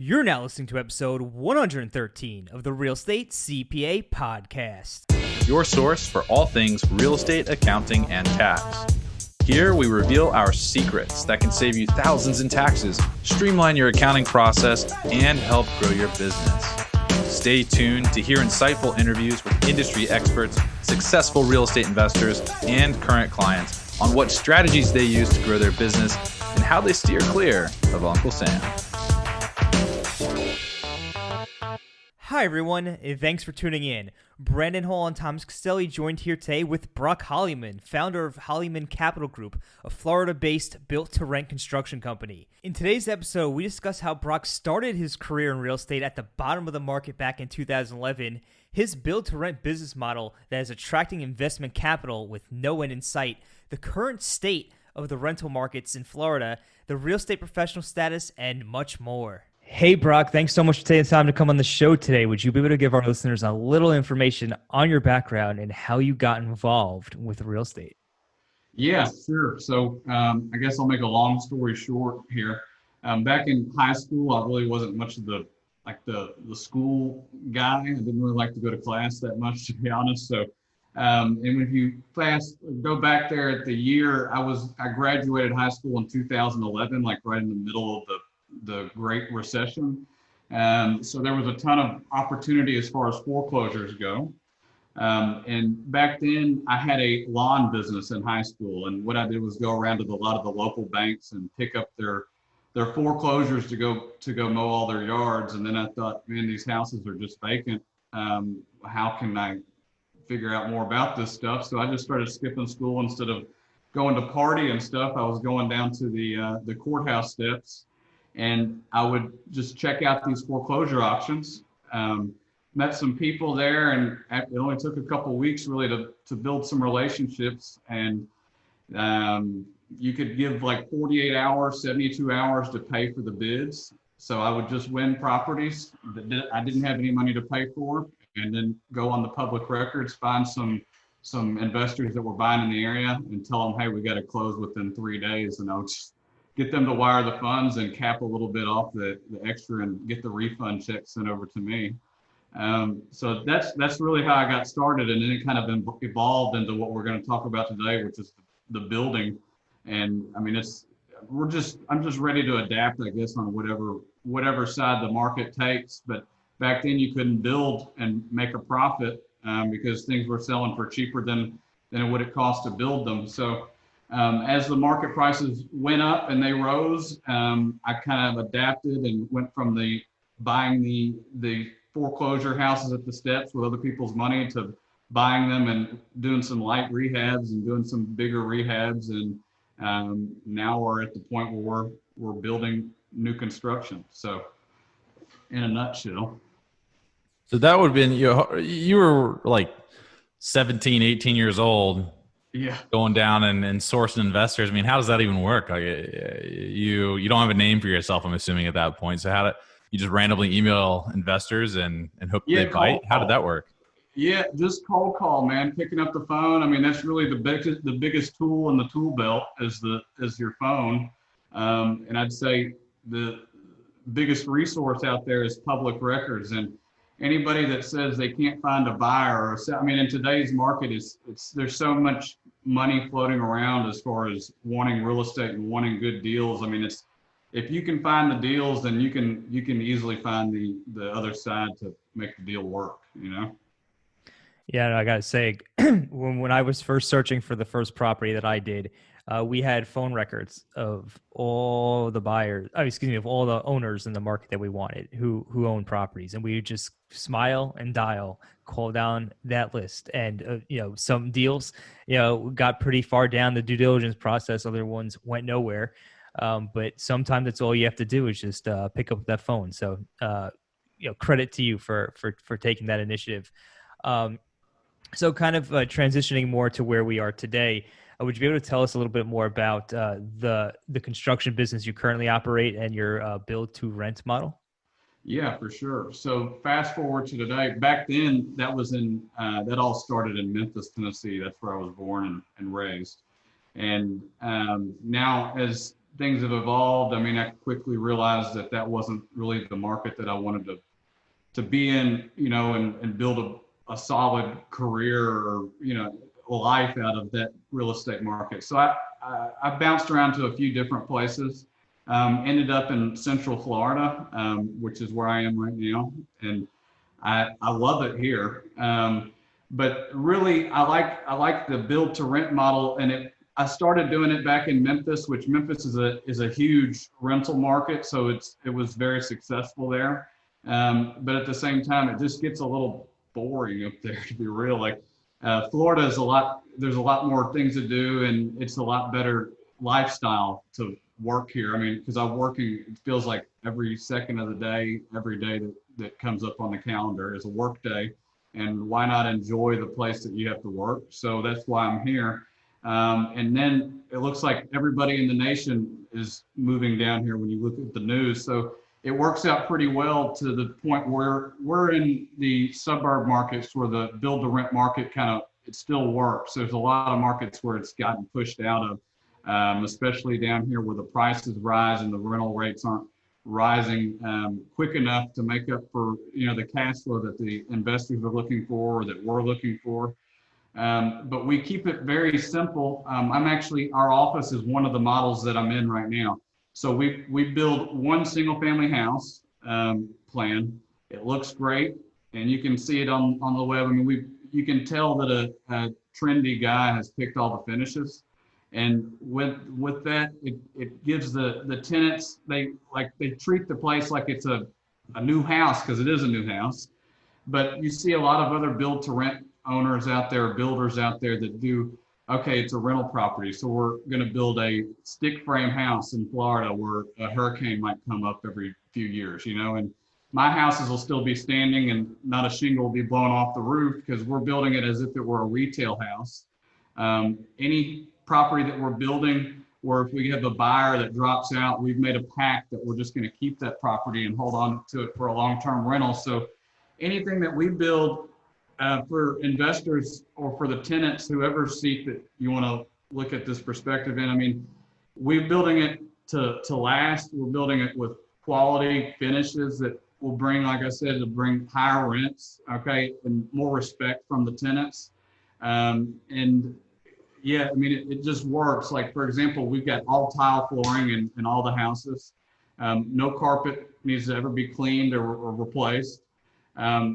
You're now listening to episode 113 of the Real Estate CPA podcast. Your source for all things real estate, accounting, and tax. Here we reveal our secrets that can save you thousands in taxes, streamline your accounting process, and help grow your business. Stay tuned to hear insightful interviews with industry experts, successful real estate investors, and current clients on what strategies they use to grow their business and how they steer clear of Uncle Sam. Hi everyone, and thanks for tuning in. Brandon Hall and Thomas Castelli joined here today with Brock Holliman, founder of Holliman Capital Group, a Florida-based built-to-rent construction company. In today's episode, we discuss how Brock started his career in real estate at the bottom of the market back in 2011, his build-to-rent business model that is attracting investment capital with no end in sight, the current state of the rental markets in Florida, the real estate professional status, and much more. Hey, Brock, thanks so much for taking the time to come on the show today. Would you be able to give our listeners a little information on your background and how you got involved with real estate? Yeah, sure. So I guess I'll make a long story short here. Back in high school, I really wasn't much of the school guy. I didn't really like to go to class that much, to be honest. So, and if you go back there at the year, I graduated high school in 2011, like right in the middle of the Great Recession. So there was a ton of opportunity as far as foreclosures go. And back then I had a lawn business in high school. And what I did was go around to a lot of the local banks and pick up their foreclosures to go mow all their yards. And then I thought, man, these houses are just vacant. How can I figure out more about this stuff? So I just started skipping school. Instead of going to party and stuff, I was going down to the courthouse steps. And I would just check out these foreclosure auctions. Met some people there, and it only took a couple of weeks really to build some relationships. And you could give like 48 hours, 72 hours to pay for the bids. So I would just win properties that I didn't have any money to pay for, and then go on the public records, find some investors that were buying in the area, and tell them, hey, we got to close within 3 days. And I would just get them to wire the funds and cap a little bit off the extra and get the refund check sent over to me. So that's really how I got started. And then it kind of evolved into what we're going to talk about today, which is the building. And I mean, I'm just ready to adapt, I guess, on whatever side the market takes. But back then you couldn't build and make a profit because things were selling for cheaper than it would have cost to build them. So as the market prices went up and they rose, I kind of adapted and went from buying the foreclosure houses at the steps with other people's money to buying them and doing some light rehabs and doing some bigger rehabs. And now we're at the point where we're building new construction. So in a nutshell. So that would have been, you were like 17, 18 years old. Yeah. Going down and sourcing investors. I mean, how does that even work? Like you don't have a name for yourself, I'm assuming, at that point. So how did you just randomly email investors and hope they bite? How did that work? Yeah, just cold call, man. Picking up the phone. I mean, that's really the biggest tool in the tool belt is your phone. And I'd say the biggest resource out there is public records. And anybody that says they can't find a buyer in today's market there's so much money floating around as far as wanting real estate and wanting good deals. I mean, if you can find the deals, then you can easily find the other side to make the deal work, Yeah, I gotta say, when I was first searching for the first property that I did, we had phone records of all the buyers, of all the owners in the market that we wanted who owned properties. And we would just smile and dial, call down that list. And, some deals, got pretty far down the due diligence process. Other ones went nowhere. But sometimes that's all you have to do is just pick up that phone. So, credit to you for taking that initiative. So kind of transitioning more to where we are today, would you be able to tell us a little bit more about the construction business you currently operate and your build-to-rent model? Yeah, for sure. So fast forward to today. Back then, that all started in Memphis, Tennessee. That's where I was born and raised. And now, as things have evolved, I mean, I quickly realized that that wasn't really the market that I wanted to be in, you know, and build a solid career or, you know, life out of that real estate market. So I bounced around to a few different places, ended up in Central Florida, which is where I am right now. And I love it here. But really, I like the build to rent model, and I started doing it back in Memphis, which Memphis is a huge rental market, so it was very successful there. But at the same time, it just gets a little boring up there, to be real. Like Florida is there's a lot more things to do, and it's a lot better lifestyle to work here. I mean, because I'm working, it feels like every second of the day, every day that comes up on the calendar is a work day. And why not enjoy the place that you have to work? So that's why I'm here. And then it looks like everybody in the nation is moving down here when you look at the news. So it works out pretty well to the point where we're in the suburb markets where the build to rent market it still works. There's a lot of markets where it's gotten pushed out of, especially down here where the prices rise and the rental rates aren't rising quick enough to make up for, you know, the cash flow that the investors are looking for or that we're looking for. But we keep it very simple. Our office is one of the models that I'm in right now. So we build one single family house plan. It looks great, and you can see it on the web. I mean, you can tell that a trendy guy has picked all the finishes. And with that, it gives the tenants, they treat the place like it's a new house, because it is a new house. But you see a lot of other build to rent owners out there, builders out there that do, okay, it's a rental property, so we're going to build a stick frame house in Florida where a hurricane might come up every few years, you know, and my houses will still be standing and not a shingle will be blown off the roof, because we're building it as if it were a retail house. Any property that we're building, or if we have a buyer that drops out, we've made a pact that we're just going to keep that property and hold on to it for a long-term rental. So anything that we build for investors or for the tenants, whoever seat that you want to look at this perspective in, I mean, we're building it to last. We're building it with quality finishes that will bring, like I said, to bring higher rents, okay, and more respect from the tenants. And yeah, I mean, it just works. Like, for example, we've got all tile flooring in all the houses. No carpet needs to ever be cleaned or replaced.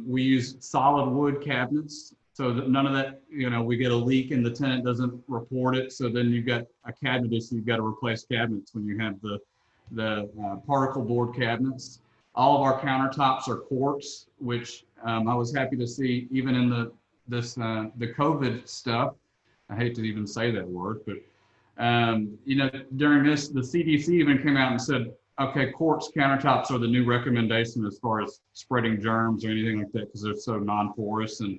We use solid wood cabinets, so that none of that, you know, we get a leak and the tenant doesn't report it. So then you've got a cabinet issue. You've got to replace cabinets when you have the particle board cabinets. All of our countertops are quartz, which I was happy to see even in the COVID stuff. I hate to even say that word, but you know, during this, the CDC even came out and said, okay, quartz countertops are the new recommendation as far as spreading germs or anything like that, because they're so non-porous and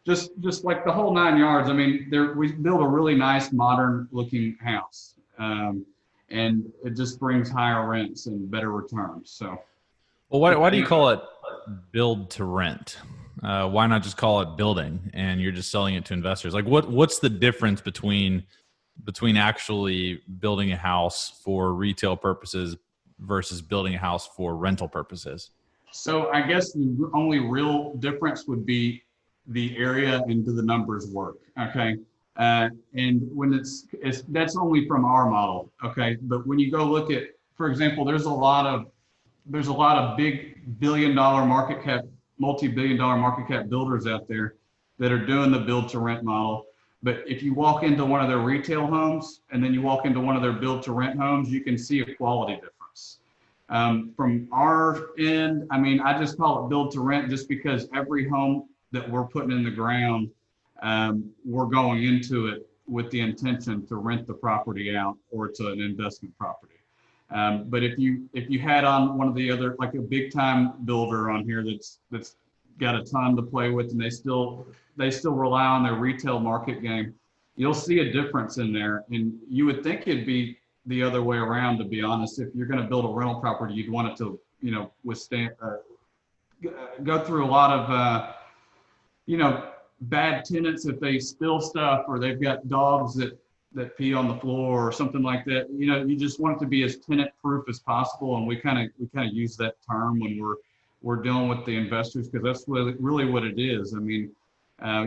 just like the whole 9 yards. I mean, we build a really nice modern looking house, and it just brings higher rents and better returns. So, well, why do you call it build to rent? Why not just call it building and you're just selling it to investors? Like what's the difference between actually building a house for retail purposes versus building a house for rental purposes? So I guess the only real difference would be the area and do the numbers work, okay? And when that's only from our model, okay? But when you go look at, for example, there's a lot of big billion-dollar market cap, multi-billion-dollar market cap builders out there that are doing the build to rent model. But if you walk into one of their retail homes and then you walk into one of their build to rent homes, you can see a quality difference. From our end, I mean, I just call it build to rent just because every home that we're putting in the ground, we're going into it with the intention to rent the property out or it's an investment property. But if you had on one of the other, like a big time builder on here that's got a ton to play with and they still rely on their retail market game, you'll see a difference in there. And you would think it'd be the other way around, to be honest. If you're going to build a rental property, you'd want it to, you know, withstand, go through a lot of, you know, bad tenants if they spill stuff or they've got dogs that that pee on the floor or something like that. You know, you just want it to be as tenant proof as possible. And we kind of use that term when we're dealing with the investors, because that's really what it is. I mean,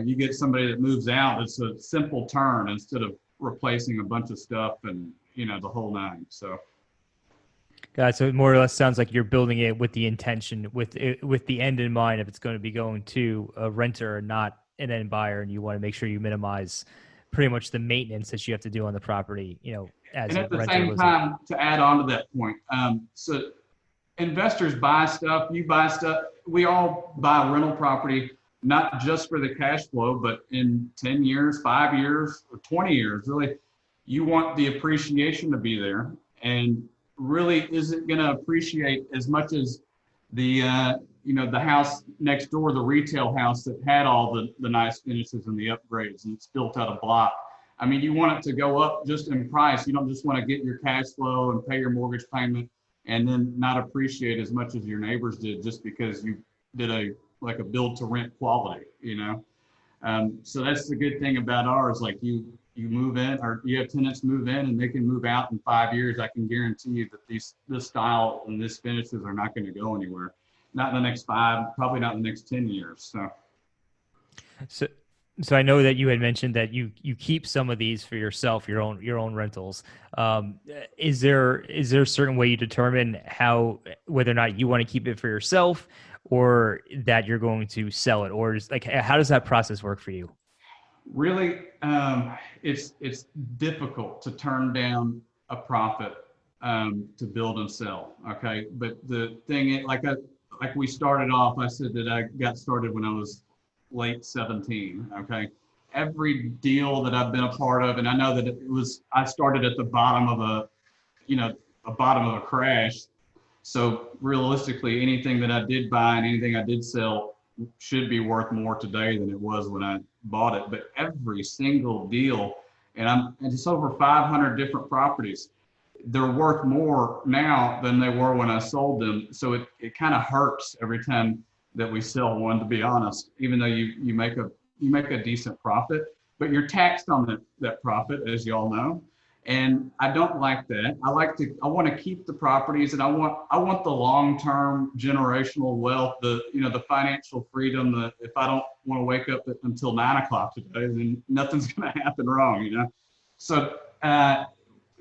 you get somebody that moves out, it's a simple turn instead of replacing a bunch of stuff and, you know, the whole nine. So. God, so it more or less sounds like you're building it with the intention, with the end in mind, if it's going to be going to a renter and not an end buyer, and you want to make sure you minimize pretty much the maintenance that you have to do on the property, you know, as And a at the renter same lives time, to add on to that point, so investors buy stuff, you buy stuff, we all buy rental property, not just for the cash flow, but in 10 years, 5 years, or 20 years, really, you want the appreciation to be there. And really isn't going to appreciate as much as the, you know, the house next door, the retail house that had all the nice finishes and the upgrades, and it's built out of block. I mean, you want it to go up just in price. You don't just want to get your cash flow and pay your mortgage payment and then not appreciate as much as your neighbors did just because you did a build to rent quality, you know? So that's the good thing about ours. Like you move in, or you have tenants move in and they can move out in 5 years. I can guarantee you that this style and this finishes are not going to go anywhere. Not in the next 5, probably not in the next 10 years. So I know that you had mentioned that you keep some of these for yourself, your own rentals. Is there a certain way you determine whether or not you want to keep it for yourself, or that you're going to sell it, or how does that process work for you? Really, it's difficult to turn down a profit to build and sell. Okay, but the thing is, like we started off, I said that I got started when I was late 17. Okay, every deal that I've been a part of, and I know that I started at the bottom of a crash. So realistically, anything that I did buy and anything I did sell should be worth more today than it was when I bought it. But every single deal, and it's over 500 different properties, they're worth more now than they were when I sold them. So it kind of hurts every time that we sell one, to be honest, even though you make a decent profit, but you're taxed on that profit, as you all know. And I don't like that. I want to keep the properties, and I want the long-term generational wealth, the financial freedom, that if I don't want to wake up until 9 o'clock today, then nothing's going to happen wrong, you know? So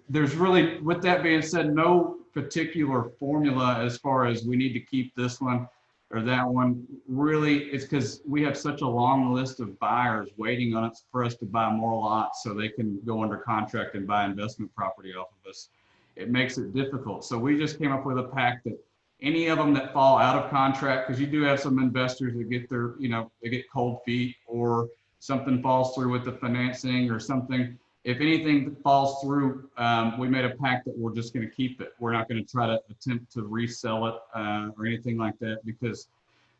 there's really, with that being said, no particular formula as far as we need to keep this one or that one. Really, it's because we have such a long list of buyers waiting on us for us to buy more lots so they can go under contract and buy investment property off of us. It makes it difficult. So we just came up with a pact that any of them that fall out of contract, because you do have some investors that get they get cold feet, or something falls through with the financing or something. If anything falls through, we made a pact that we're just going to keep it. We're not going to try to attempt to resell it or anything like that, because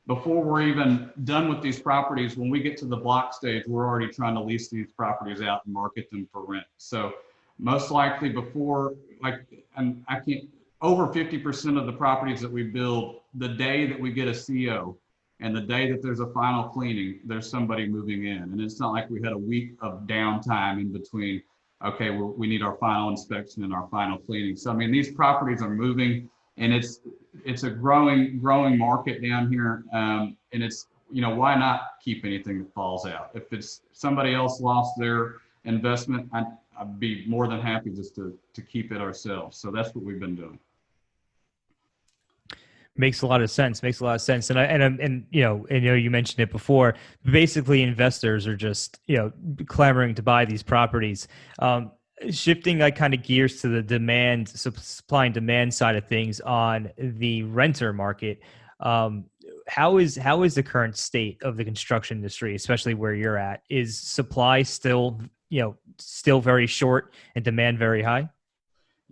before we're even done with these properties, when we get to the block stage, we're already trying to lease these properties out and market them for rent. So most likely over 50% of the properties that we build, the day that we get a CO and the day that there's a final cleaning, there's somebody moving in. And it's not like we had a week of downtime in between. Okay, we need our final inspection and our final cleaning. So, I mean, these properties are moving, and it's a growing market down here. And it's, why not keep anything that falls out? If it's somebody else lost their investment, I'd be more than happy just to keep it ourselves. So that's what we've been doing. Makes a lot of sense. And you mentioned it before. Basically, investors are just clamoring to buy these properties. Shifting kind of gears to the supply and demand side of things on the renter market. How is the current state of the construction industry, especially where you're at? Is supply still very short and demand very high?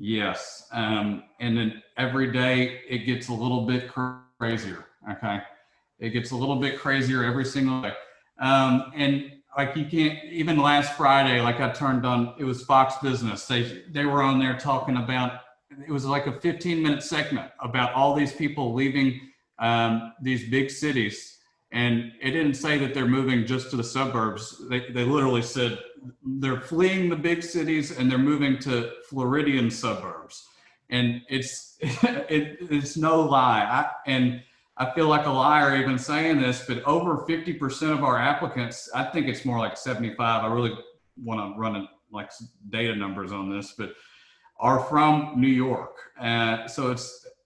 Yes. And then every day it gets a little bit crazier. Okay. It gets a little bit crazier every single day. And like, you can't, even last Friday, like I turned on, it was Fox Business. They were on there talking about, it was like a 15-minute segment about all these people leaving these big cities. And it didn't say that they're moving just to the suburbs. They literally said they're fleeing the big cities and they're moving to Floridian suburbs. And it's no lie. And I feel like a liar even saying this, but over 50% of our applicants, I think it's more like 75. I really want to run like data numbers on this, but are from New York. So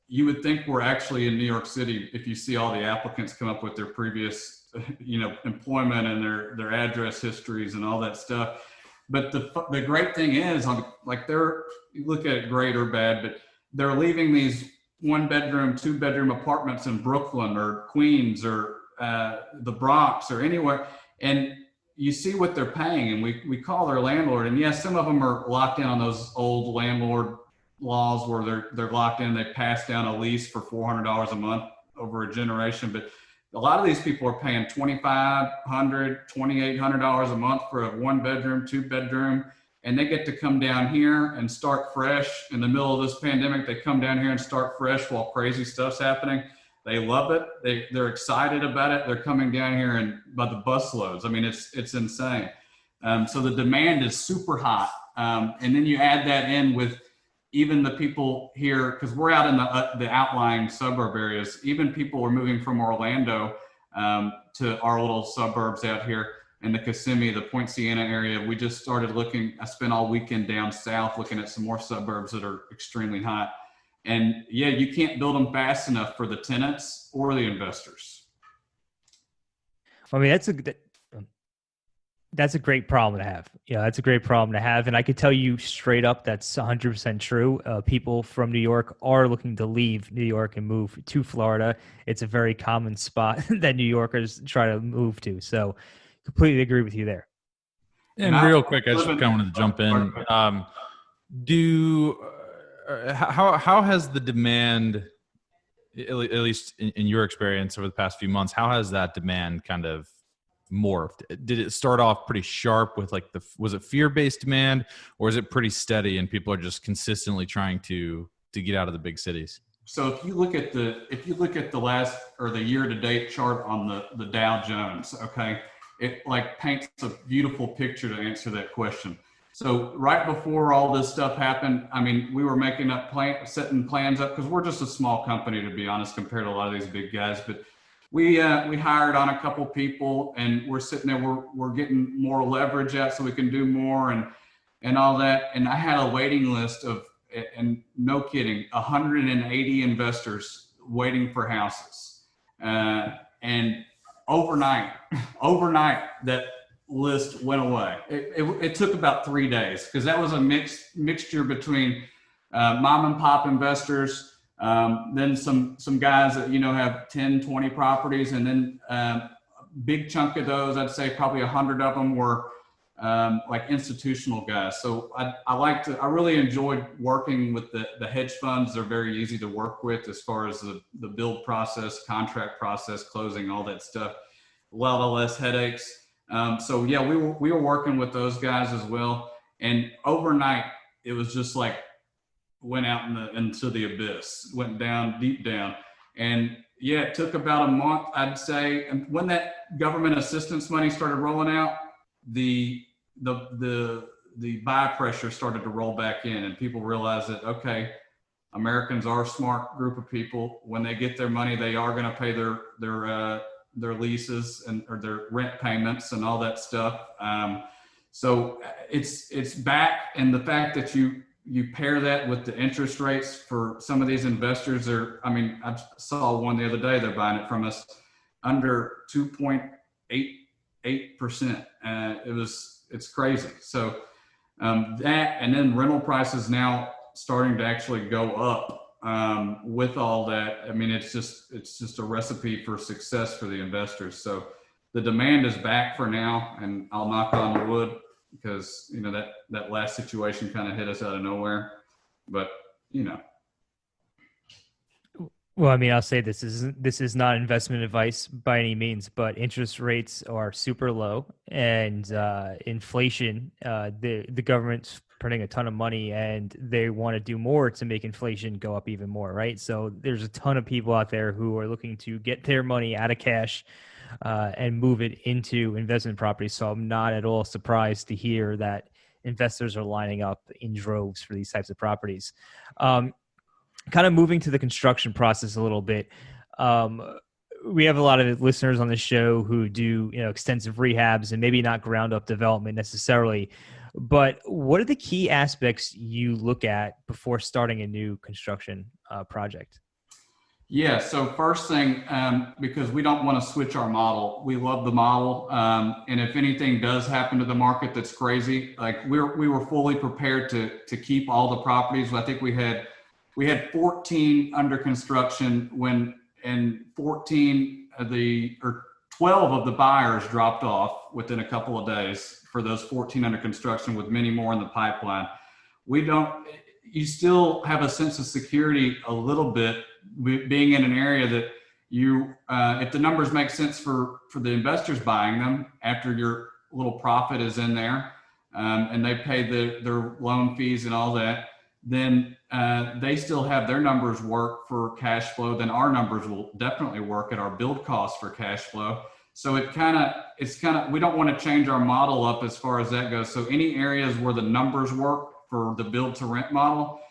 you would think we're actually in New York City if you see all the applicants come up with their previous, employment and their address histories and all that stuff. But the great thing is, like you look at it great or bad, but they're leaving these 1-bedroom, 2-bedroom apartments in Brooklyn or Queens or the Bronx or anywhere, and you see what they're paying, and we call their landlord, and yes, some of them are locked in on those old landlord laws where they're locked in. They pass down a lease for $400 a month over a generation, but a lot of these people are paying $2,500, $2,800 a month for a 1-bedroom, 2-bedroom, and they get to come down here and start fresh in the middle of this pandemic. They come down here and start fresh while crazy stuff's happening. They love it. They're excited about it. They're coming down here and by the busloads. I mean, it's insane. So the demand is super hot. And then you add that in with even the people here, because we're out in the outlying suburb areas. Even people are moving from Orlando to our little suburbs out here in the Kissimmee, the Point Siena area. We just started looking. I spent all weekend down south looking at some more suburbs that are extremely hot. And yeah, you can't build them fast enough for the tenants or the investors. I mean, that's a great problem to have. Yeah, that's a great problem to have. And I could tell you straight up, that's 100% true. People from New York are looking to leave New York and move to Florida. It's a very common spot that New Yorkers try to move to. So completely agree with you there. And real quick, I just kind of wanted to jump in. How has the demand, at least in your experience over the past few months, how has that demand kind of morphed? Did it start off pretty sharp with was it fear-based demand, or is it pretty steady and people are just consistently trying to get out of the big cities? So if you look at the last or the year-to-date chart on the Dow Jones, okay, it like paints a beautiful picture to answer that question. So right before all this stuff happened, I mean, we were setting plans up because we're just a small company, to be honest, compared to a lot of these big guys. But we hired on a couple people, and we're sitting there. We're getting more leverage out so we can do more and all that. And I had a waiting list of, and no kidding, 180 investors waiting for houses. And overnight, that list went away. It took about 3 days because that was a mixture between mom and pop investors, then some guys that have 10, 20 properties, and then big chunk of those, I'd say probably 100 of them were like institutional guys. So I really enjoyed working with the hedge funds. They're very easy to work with as far as the build process, contract process, closing, all that stuff. A lot of less headaches. So yeah, we were working with those guys as well. And overnight, it was just like went out into the abyss, went down, deep down. And yeah, it took about a month, I'd say. And when that government assistance money started rolling out, the buy pressure started to roll back in, and people realized that, okay, Americans are a smart group of people. When they get their money, they are going to pay their leases or their rent payments and all that stuff. So it's back. And the fact that you pair that with the interest rates for some of these investors I saw one the other day, they're buying it from us under 2.88%. It's crazy. So that, and then rental prices now starting to actually go up. With all that, I mean, it's just a recipe for success for the investors. So the demand is back for now, and I'll knock on wood because that last situation kind of hit us out of nowhere. But Well, I mean, I'll say this is not investment advice by any means, but interest rates are super low, and inflation. The government's printing a ton of money, and they want to do more to make inflation go up even more, right? So there's a ton of people out there who are looking to get their money out of cash, and move it into investment properties. So I'm not at all surprised to hear that investors are lining up in droves for these types of properties. Kind of moving to the construction process a little bit. We have a lot of listeners on the show who do, extensive rehabs and maybe not ground up development necessarily, but what are the key aspects you look at before starting a new construction project? Yeah. So first thing, because we don't want to switch our model, we love the model. And if anything does happen to the market that's crazy, like we were fully prepared to keep all the properties. I think we had 14 under construction and 12 of the buyers dropped off within a couple of days for those 14 under construction, with many more in the pipeline. You still have a sense of security a little bit being in an area that if the numbers make sense for the investors buying them after your little profit is in there, and they pay their loan fees and all that, then they still have their numbers work for cash flow. Then our numbers will definitely work at our build costs for cash flow. So it's kind of, we don't want to change our model up as far as that goes. So any areas where the numbers work for the build to rent model,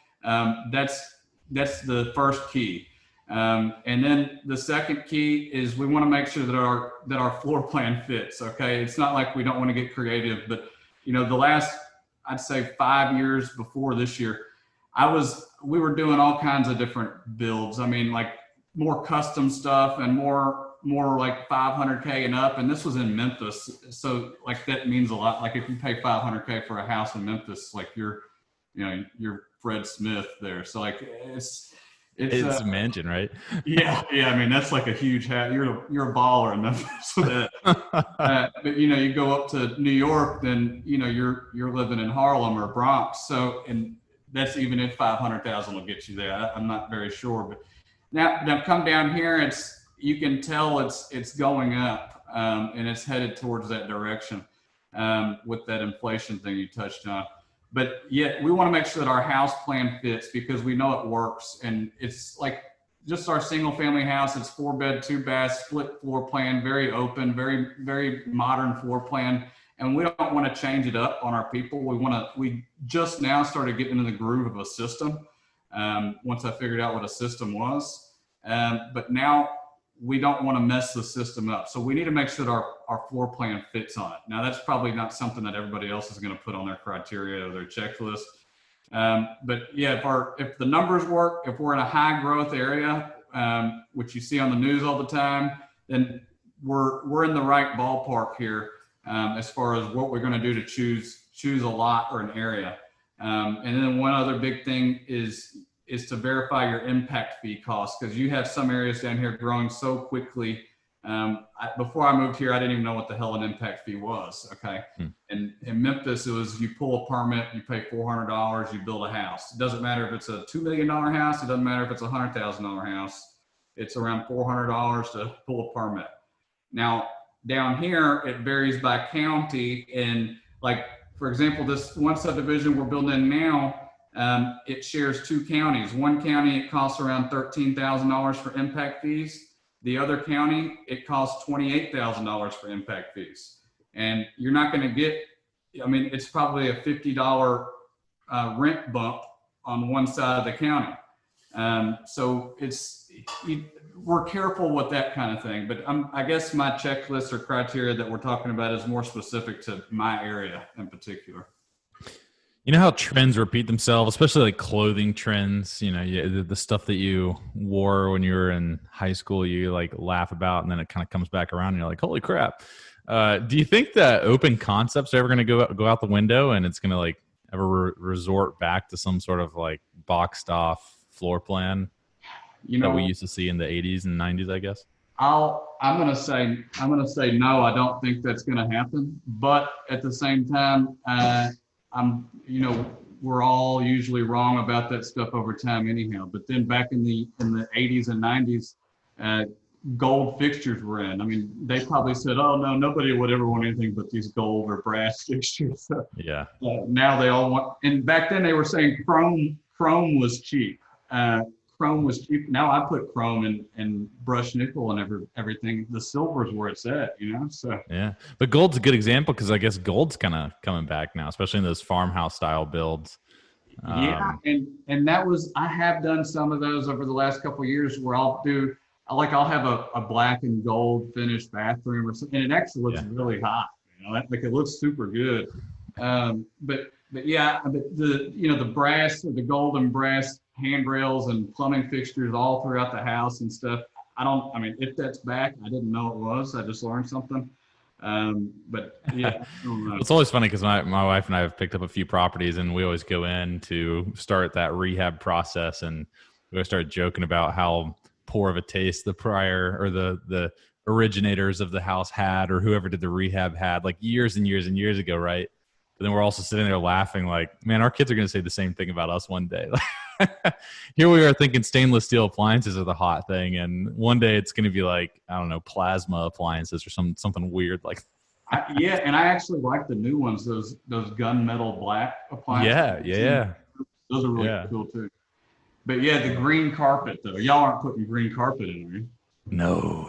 that's the first key. And then the second key is we want to make sure that our floor plan fits. Okay. It's not like we don't want to get creative, but the last, I'd say 5 years before this year, we were doing all kinds of different builds. I mean, like more custom stuff and more like 500K and up. And this was in Memphis. So like, that means a lot. Like if you pay 500K for a house in Memphis, like you're Fred Smith there. So like it's a mansion, right? Yeah. I mean, that's like a huge hat. You're a baller in Memphis with that. But you go up to New York, then you're living in Harlem or Bronx. So, and that's even if 500,000 will get you there. I'm not very sure, but now come down here. You can tell it's going up, and it's headed towards that direction with that inflation thing you touched on. But yet we want to make sure that our house plan fits because we know it works. And it's like just our single family house. It's 4-bed, 2-bath, split floor plan, very open, very, very modern floor plan. And we don't want to change it up on our people. We just now started getting into the groove of a system. Once I figured out what a system was, but now we don't want to mess the system up. So we need to make sure that our floor plan fits on it. Now that's probably not something that everybody else is going to put on their criteria or their checklist. But yeah, if the numbers work, if we're in a high growth area, which you see on the news all the time, then we're in the right ballpark here as far as what we're going to do to choose a lot or an area. And then one other big thing is to verify your impact fee costs, because you have some areas down here growing so quickly. Before I moved here, I didn't even know what the hell an impact fee was. Okay. And in Memphis, it was, you pull a permit, you pay $400, you build a house. It doesn't matter if it's a $2 million house. It doesn't matter if it's a $100,000 house. It's around $400 to pull a permit. Now down here, it varies by county. And like, for example, this one subdivision we're building in now, it shares 2 counties. One county, it costs around $13,000 for impact fees. The other county, it costs $28,000 for impact fees. And you're not going to get, it's probably a $50 rent bump on one side of the county. So we're careful with that kind of thing. But I guess my checklist or criteria that we're talking about is more specific to my area in particular. You know how trends repeat themselves, especially like clothing trends, the stuff that you wore when you were in high school, you like laugh about, and then it kind of comes back around and you're like, holy crap. Do you think that open concepts are ever going to go out the window, and it's going to like ever resort back to some sort of like boxed off floor plan that we used to see in the 80s and 90s, I guess? I'm going to say no, I don't think that's going to happen. But at the same time, we're all usually wrong about that stuff over time anyhow. But then back in the 80s and 90s, gold fixtures were in. They probably said, oh no, nobody would ever want anything but these gold or brass fixtures. So, yeah. Now they all want, and back then they were saying chrome was cheap. chrome was cheap. Now I put chrome and brushed nickel and everything. The silver is where it's at, so. Yeah. But gold's a good example because I guess gold's kind of coming back now, especially in those farmhouse style builds. Yeah. And that was, I have done some of those over the last couple of years where I'll have a black and gold finished bathroom or something. And it actually looks really hot, like it looks super good. But the brass or the gold and brass handrails and plumbing fixtures all throughout the house and stuff. If that's back, I didn't know it was. I just learned something. But yeah, it's always funny because my wife and I have picked up a few properties, and we always go in to start that rehab process, and we always start joking about how poor of a taste the prior or the originators of the house had, or whoever did the rehab had, like years and years and years ago, right? But then we're also sitting there laughing like, man, our kids are going to say the same thing about us one day. Here we are thinking stainless steel appliances are the hot thing, and one day it's going to be like, I don't know, plasma appliances or something weird like that. And I actually like the new ones, those gunmetal black appliances. Yeah. Those are really cool too. But yeah, the green carpet though. Y'all aren't putting green carpet in, are you? No.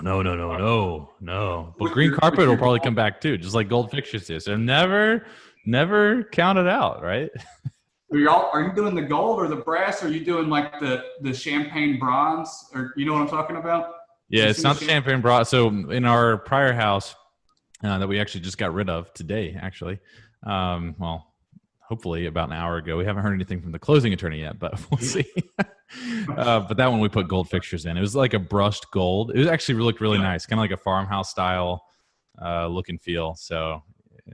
But green carpet will probably come back too, just like gold fixtures do. So never count it out, right? Are you doing the gold or the brass? Or are you doing like the champagne bronze? Or you know what I'm talking about? Yeah, it's not the champagne bronze. So in our prior house that we actually just got rid of today, actually, hopefully about an hour ago. We haven't heard anything from the closing attorney yet, but we'll see. But that one we put gold fixtures in. It was like a brushed gold. It was actually looked really nice, kind of like a farmhouse style look and feel. So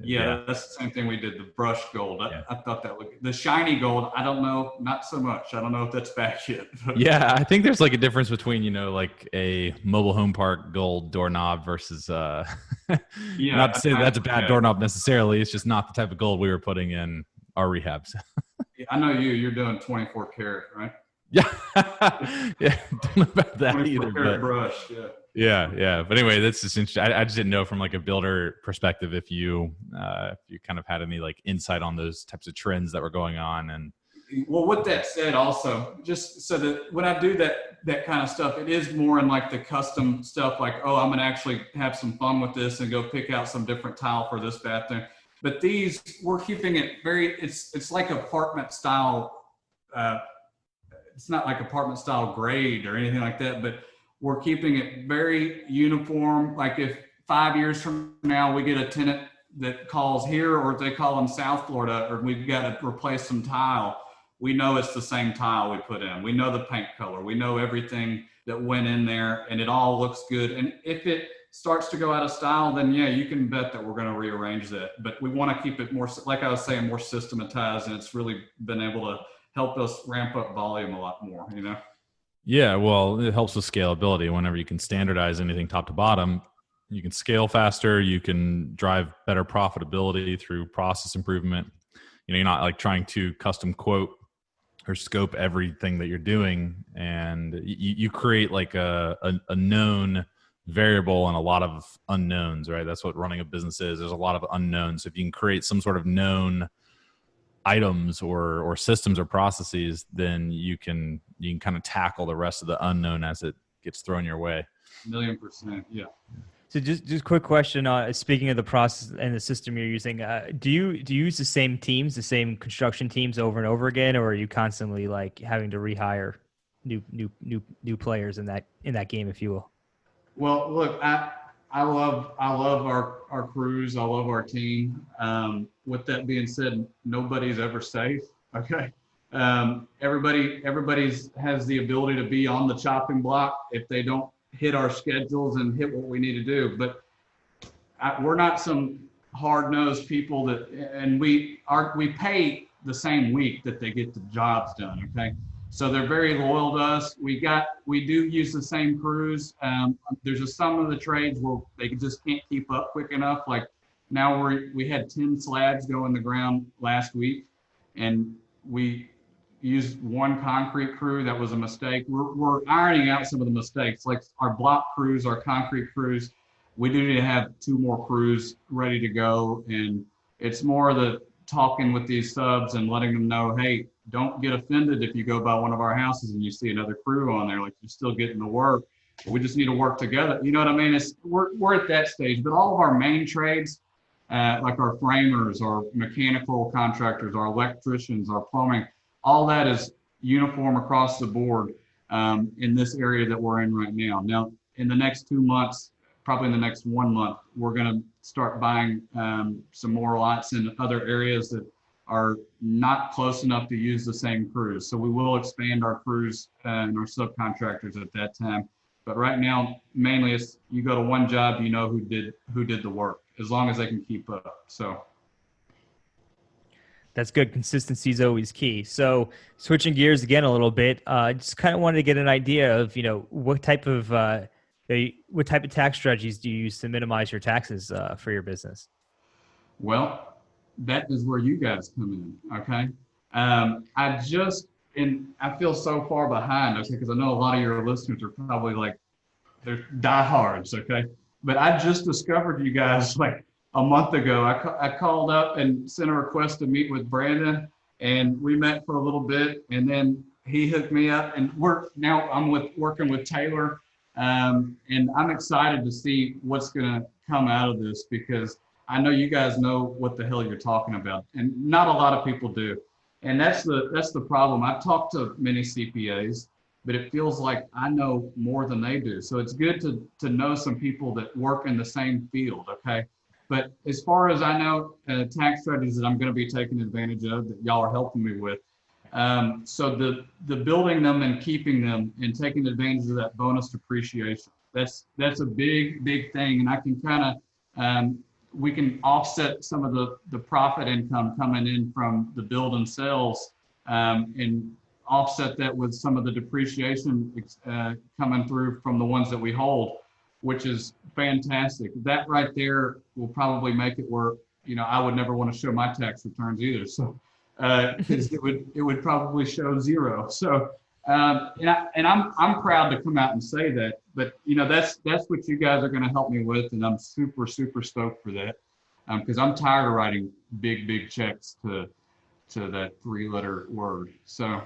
yeah, that's the same thing we did, the brushed gold. I thought that looked, the shiny gold, I don't know, not so much. I don't know if that's back yet. Yeah, I think there's like a difference between, like a mobile home park gold doorknob versus not to say that's a bad doorknob necessarily. It's just not the type of gold we were putting in our rehabs. I know you're doing 24 karat, right? Yeah. Don't know about that either. But brush, yeah. But anyway, that's just interesting. I just didn't know from like a builder perspective if you kind of had any like insight on those types of trends that were going on. And well, with that said, also just so that when I do that kind of stuff, it is more in like the custom stuff. Like, oh, I'm gonna actually have some fun with this and go pick out some different tile for this bathroom. But these, we're keeping it it's like apartment style. It's not like apartment style grade or anything like that, but we're keeping it very uniform. Like if 5 years from now we get a tenant that calls here, or if they call in South Florida, or we've got to replace some tile, we know it's the same tile we put in. We know the paint color. We know everything that went in there, and it all looks good. And if it starts to go out of style, then yeah, you can bet that we're going to rearrange that. But we want to keep it more, like I was saying, more systematized, and it's really been able to help us ramp up volume a lot more, Yeah, well, it helps with scalability. Whenever you can standardize anything top to bottom, you can scale faster, you can drive better profitability through process improvement. You're not like trying to custom quote or scope everything that you're doing, and you create like a known variable and a lot of unknowns, right? That's what running a business is. There's a lot of unknowns. If you can create some sort of known items or systems or processes, then you can kind of tackle the rest of the unknown as it gets thrown your way. 1,000,000%. Yeah. So just quick question. Speaking of the process and the system you're using, do you use the same teams, the same construction teams over and over again, or are you constantly like having to rehire new players in that game, if you will? Well, look, I love our crews. I love our team. With that being said, nobody's ever safe. Okay. Everybody's has the ability to be on the chopping block if they don't hit our schedules and hit what we need to do. But we're not some hard-nosed people and we pay the same week that they get the jobs done. Okay. So they're very loyal to us. We do use the same crews. There's just some of the trades where they just can't keep up quick enough. Like now we had 10 slabs go in the ground last week, and we used one concrete crew. That was a mistake. We're ironing out some of the mistakes, like our block crews, our concrete crews. We do need to have 2 more crews ready to go. And it's more the talking with these subs and letting them know, hey, don't get offended if you go by one of our houses and you see another crew on there, like you're still getting the work. We just need to work together. You know what I mean? We're at that stage, but all of our main trades, like our framers, our mechanical contractors, our electricians, our plumbing, all that is uniform across the board in this area that we're in right now. Now, in the next 2 months, probably in the next 1 month, we're going to start buying some more lots in other areas that are not close enough to use the same crews. So we will expand our crews and our subcontractors at that time. But right now, mainly it's you go to one job, you know who did the work, as long as they can keep up. So That's good. Consistency is always key. So switching gears again a little bit, just kind of wanted to get an idea of, what type of tax strategies do you use to minimize your taxes for your business? well, that is where you guys come in. Okay. I feel so far behind, okay, because I know a lot of your listeners are probably like, they're diehards, okay? But I just discovered you guys like a month ago. I called up and sent a request to meet with Brandon, and we met for a little bit, and then he hooked me up, and I'm working with Taylor, and I'm excited to see what's going to come out of this, because I know you guys know what the hell you're talking about, and not a lot of people do. And that's the problem. I've talked to many CPAs, but it feels like I know more than they do. So it's good to know some people that work in the same field, okay? But as far as I know, tax strategies that I'm going to be taking advantage of that y'all are helping me with. So the building them and keeping them and taking advantage of that bonus depreciation. That's a big thing, and I can kind of we can offset some of the profit income coming in from the build and sales, and offset that with some of the depreciation coming through from the ones that we hold, which is fantastic. That right there will probably make it where, I would never want to show my tax returns either. So, because it would probably show zero. So, and I'm proud to come out and say that, but that's what you guys are going to help me with, and I'm super stoked for that, because I'm tired of writing big checks to that 3-letter word. So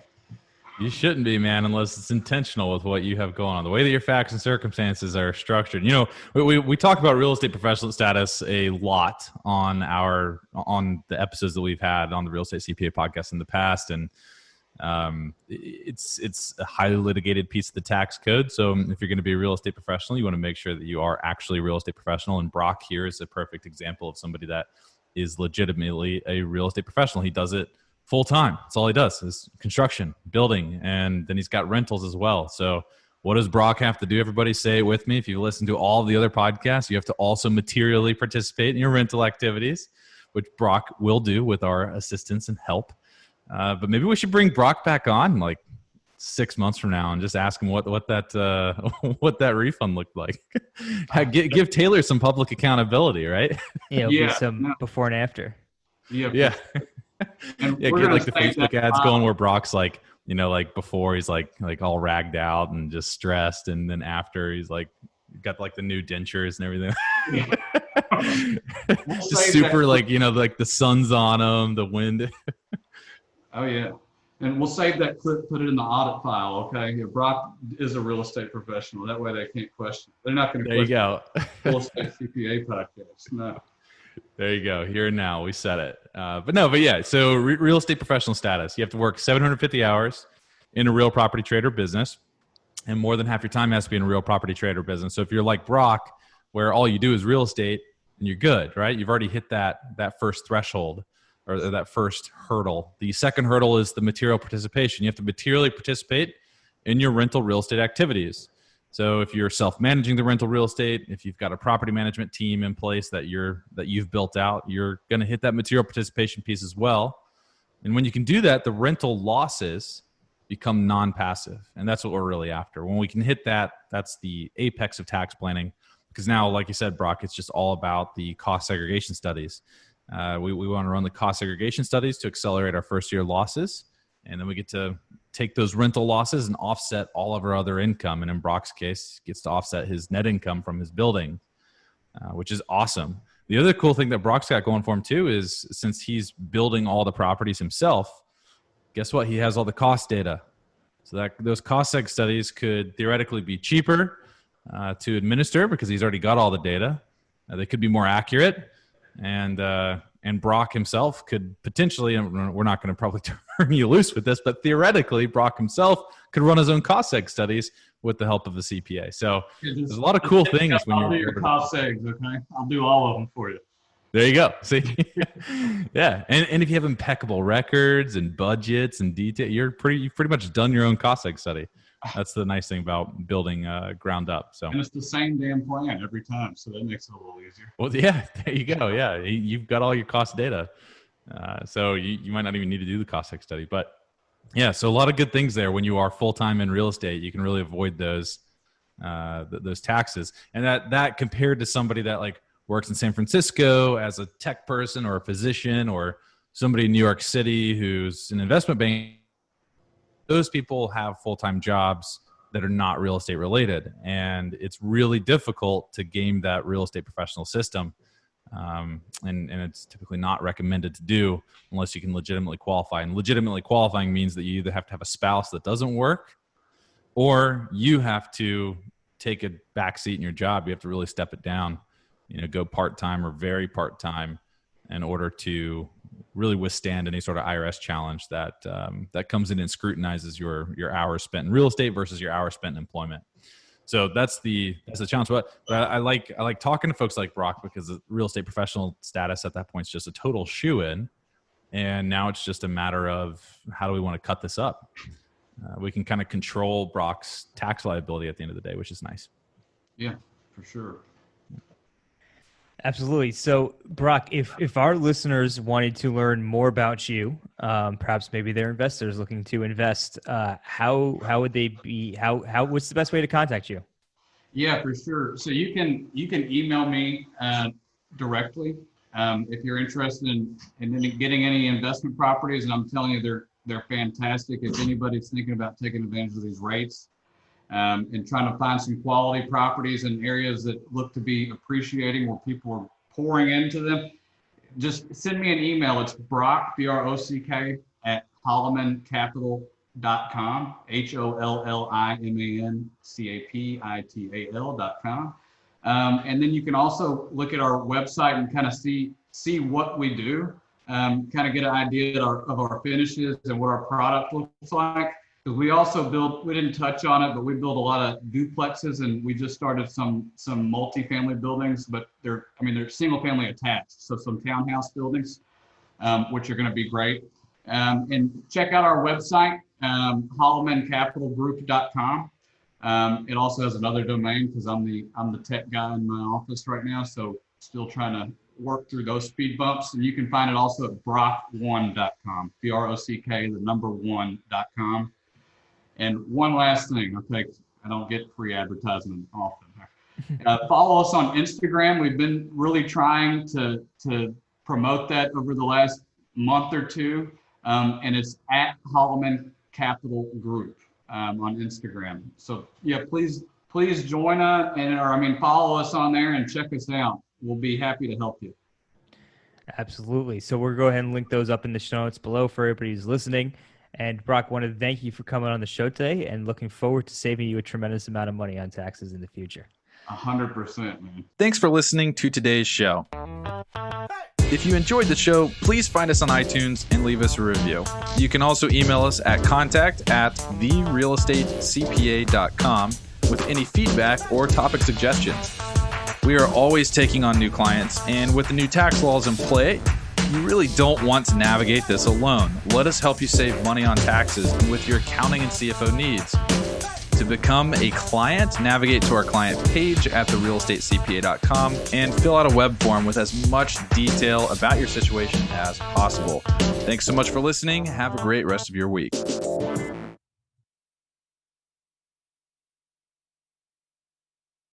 you shouldn't be, man, unless it's intentional with what you have going on. The way that your facts and circumstances are structured. We talk about real estate professional status a lot on the episodes that we've had on the Real Estate CPA podcast in the past, and it's a highly litigated piece of the tax code. So if you're going to be a real estate professional, you want to make sure that you are actually a real estate professional. And Brock here is a perfect example of somebody that is legitimately a real estate professional. He does it full time. That's all he does is construction, building, and then he's got rentals as well. So what does Brock have to do? Everybody say it with me. If you listen to all the other podcasts, you have to also materially participate in your rental activities, which Brock will do with our assistance and help. But maybe we should bring Brock back on like 6 months from now and just ask him what that what that refund looked like. Give Taylor some public accountability, right? Yeah, be some before and after. Yeah. And get like the Facebook ads going where Brock's like, like before he's like all ragged out and just stressed, and then after he's like got like the new dentures and everything. Just super like like the sun's on him, the wind. Oh yeah, and we'll save that clip, put it in the audit file. Okay, yeah, Brock is a real estate professional. That way they can't question. They're not going to. There you go. Real estate CPA podcast. No. There you go. Here and now, we said it. But yeah. So real estate professional status. You have to work 750 hours in a real property trader business, and more than half your time has to be in a real property trader business. So if you're like Brock, where all you do is real estate, and you're good, right? You've already hit that first threshold or that first hurdle. The second hurdle is the material participation. You have to materially participate in your rental real estate activities. So if you're self-managing the rental real estate, if you've got a property management team in place that you've built out, you're going to hit that material participation piece as well. And when you can do that, the rental losses become non-passive. And that's what we're really after. When we can hit that, that's the apex of tax planning. Because now, like you said, Brock, it's just all about the cost segregation studies. We want to run the cost segregation studies to accelerate our first year losses. And then we get to take those rental losses and offset all of our other income. And in Brock's case, gets to offset his net income from his building, which is awesome. The other cool thing that Brock's got going for him too is since he's building all the properties himself, guess what? He has all the cost data. So that those cost seg studies could theoretically be cheaper to administer because he's already got all the data. They could be more accurate, and Brock himself could potentially, and we're not going to probably turn you loose with this, but theoretically, Brock himself could run his own cost seg studies with the help of the CPA. So there's a lot of cool things when I'll do your cost segs, okay? I'll do all of them for you. There you go. See, yeah, and if you have impeccable records and budgets and detail, you've pretty much done your own cost seg study. That's the nice thing about building ground up. So, and it's the same damn plan every time, so that makes it a little easier. Well, yeah, there you go. Yeah, you've got all your cost data, so you might not even need to do the cost seg study. But yeah, so a lot of good things there. When you are full time in real estate, you can really avoid those taxes, and that compared to somebody that like works in San Francisco as a tech person or a physician, or somebody in New York City who's an investment bank, those people have full-time jobs that are not real estate related. And it's really difficult to game that real estate professional system. And it's typically not recommended to do unless you can legitimately qualify. And legitimately qualifying means that you either have to have a spouse that doesn't work, or you have to take a back seat in your job. You have to really step it down, go part-time or very part-time in order to really withstand any sort of IRS challenge that comes in and scrutinizes your hours spent in real estate versus your hours spent in employment. So that's the challenge. But I like talking to folks like Brock, because the real estate professional status at that point is just a total shoe-in. And now it's just a matter of how do we want to cut this up? We can kind of control Brock's tax liability at the end of the day, which is nice. Yeah, for sure. Absolutely. So, Brock, if our listeners wanted to learn more about you, perhaps maybe they're investors looking to invest, how would they be? What's the best way to contact you? Yeah, for sure. So you can email me directly if you're interested in getting any investment properties, and I'm telling you they're fantastic. If anybody's thinking about taking advantage of these rates, and trying to find some quality properties in areas that look to be appreciating, where people are pouring into them, just send me an email. It's Brock, BROCK, at HollimanCapital.com, HOLLIMANCAPITAL.com. And then you can also look at our website and kind of see what we do, kind of get an idea of our finishes and what our product looks like. Because we also we didn't touch on it, but we build a lot of duplexes, and we just started some multifamily buildings, but they're single family attached. So some townhouse buildings, which are going to be great. And check out our website, HollimanCapitalGroup.com. It also has another domain because I'm the tech guy in my office right now. So still trying to work through those speed bumps. And you can find it also at brock1.com, BROCK1.com. And one last thing, I don't get free advertisement often. Follow us on Instagram. We've been really trying to promote that over the last month or two. And it's at Holliman Capital Group on Instagram. So yeah, please join us follow us on there and check us out. We'll be happy to help you. Absolutely. So we'll go ahead and link those up in the show notes below for everybody who's listening. And Brock, wanted to thank you for coming on the show today, and looking forward to saving you a tremendous amount of money on taxes in the future. 100%, man. Thanks for listening to today's show. If you enjoyed the show, please find us on iTunes and leave us a review. You can also email us at contact@therealestatecpa.com with any feedback or topic suggestions. We are always taking on new clients, and with the new tax laws in play, you really don't want to navigate this alone. Let us help you save money on taxes and with your accounting and CFO needs. To become a client, navigate to our client page at therealestatecpa.com and fill out a web form with as much detail about your situation as possible. Thanks so much for listening. Have a great rest of your week.